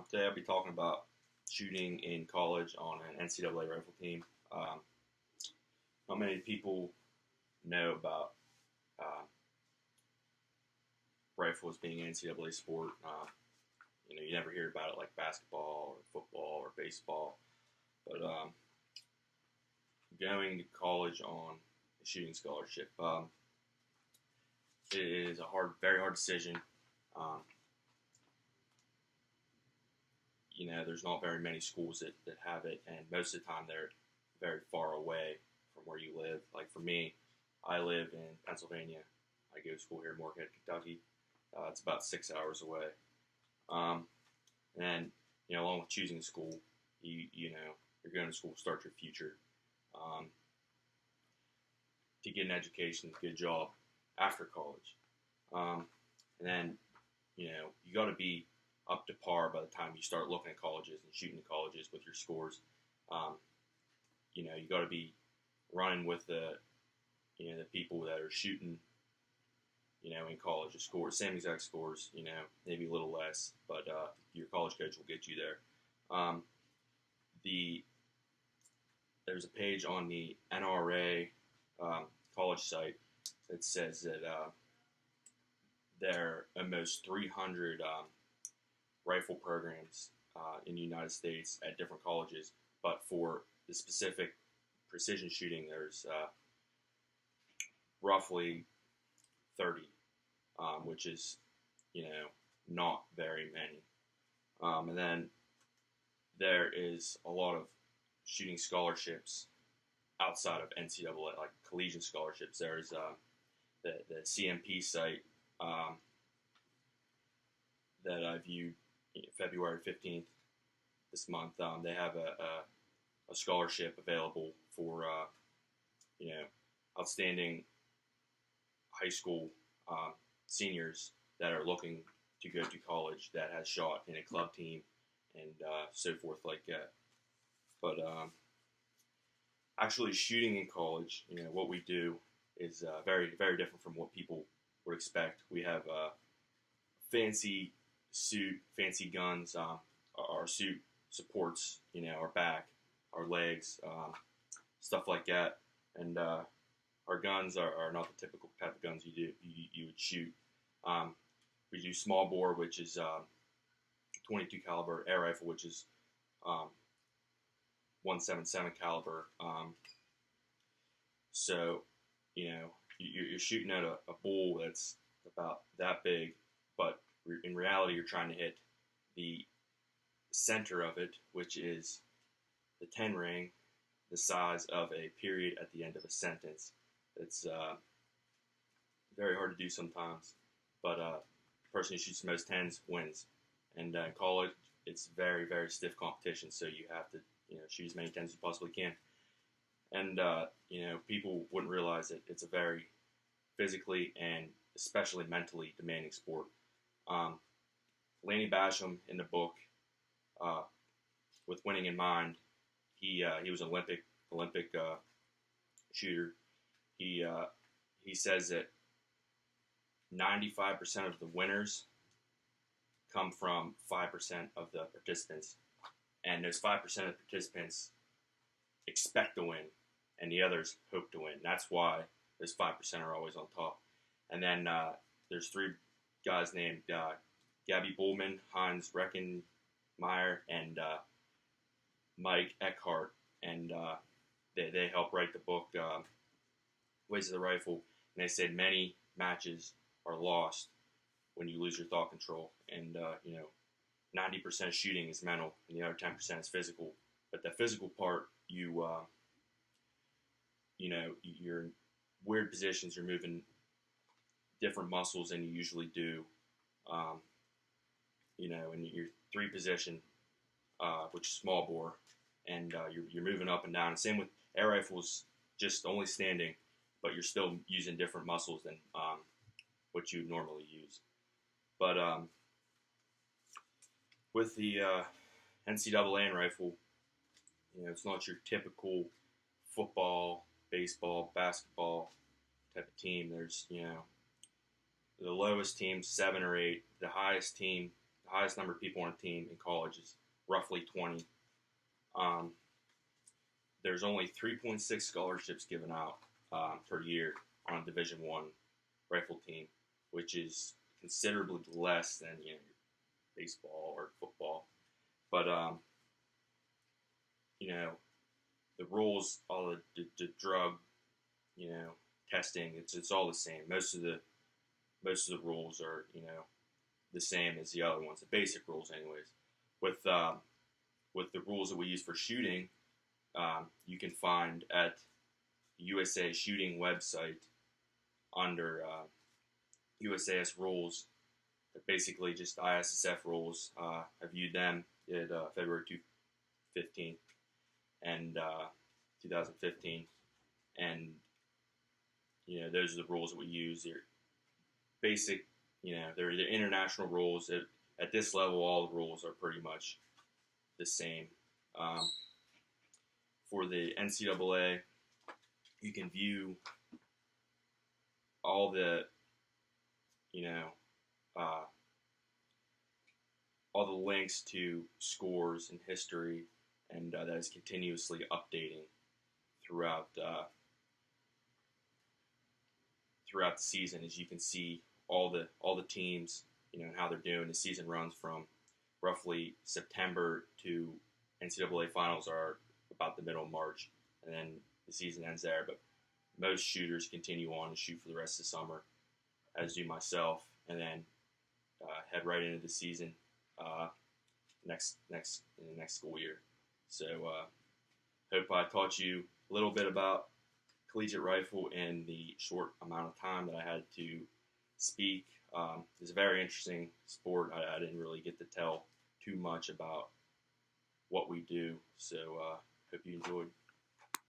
Today I'll be talking about shooting in college on an NCAA rifle team. Not many people know about rifles being an NCAA sport. You never hear about it like basketball or football or baseball. But going to college on a shooting scholarship, it is a very hard decision. Um, there's not very many schools that have it, and most of the time they're very far away from where you live. Like for me, I live in Pennsylvania. I go to school here in Moorhead, Kentucky. It's about 6 hours away. And along with choosing a school, you're going to school to start your future, to get an education, to get a job after college, and then you got to be up to par by the time you start looking at colleges and shooting at colleges with your scores. You got to be running with the people that are shooting, in college, the scores, same exact scores, maybe a little less, but your college coach will get you there. There's a page on the NRA college site that says that there are almost 300 rifle programs in the United States at different colleges, but for the specific precision shooting, there's roughly 30, which is, not very many. And then there is a lot of shooting scholarships outside of NCAA, like collegiate scholarships. There's the CMP site that I viewed February 15th this month. They have a scholarship available for outstanding high school seniors that are looking to go to college that has shot in a club team and so forth like that. But actually shooting in college, what we do is very, very different from what people would expect. We have a fancy suit, fancy guns. Our suit supports, our back, our legs, stuff like that. And our guns are not the typical type of guns you would shoot. We do small bore, which is 22 caliber, air rifle, which is 177 caliber. So, you're shooting at a bull that's about that big, but in reality, you're trying to hit the center of it, which is the 10 ring, the size of a period at the end of a sentence. It's very hard to do sometimes, but the person who shoots the most tens wins. And in college, it's very, very stiff competition, so you have to shoot as many tens as you possibly can. And people wouldn't realize that it's a very physically and especially mentally demanding sport. Lanny Basham in the book, with winning in mind, he was an Olympic shooter. He says that 95% of the winners come from 5% of the participants, and those 5% of the participants expect to win, and the others hope to win. That's why those 5% are always on top. And then there's three guys named Gabby Bullman, Heinz Reckenmeyer, and Mike Eckhart, and they helped write the book Ways of the Rifle, and they said many matches are lost when you lose your thought control, and 90% shooting is mental, and the other 10% is physical. But the physical part, you're in weird positions, you're moving different muscles than you usually do, in your three position, which is small bore, and you're moving up and down. And same with air rifles, just only standing, but you're still using different muscles than what you normally use. But with the NCAA rifle, it's not your typical football, baseball, basketball type of team. There's, the lowest team, 7 or 8. The highest team, the highest number of people on a team in college is roughly 20. Um, there's only 3.6 scholarships given out per year on a Division One rifle team, which is considerably less than baseball or football. But the rules, all the drug, testing, it's all the same. Most of the rules are the same as the other ones, the basic rules, anyways. With the rules that we use for shooting, you can find at the USA Shooting website under USAS rules. They're basically just ISSF rules. I viewed them at February 15th and 2015, and those are the rules that we use. They're basic, they're the international rules. At this level, all the rules are pretty much the same. For the NCAA, you can view all the, all the links to scores and history, and that is continuously updating throughout throughout the season. As you can see, all the teams, and how they're doing. The season runs from roughly September to NCAA finals are about the middle of March, and then the season ends there. But most shooters continue on to shoot for the rest of the summer, as do myself, and then head right into the season next in the next school year. So hope I taught you a little bit about collegiate rifle in the short amount of time that I had to speak. It's a very interesting sport. I didn't really get to tell too much about what we do, so hope you enjoyed.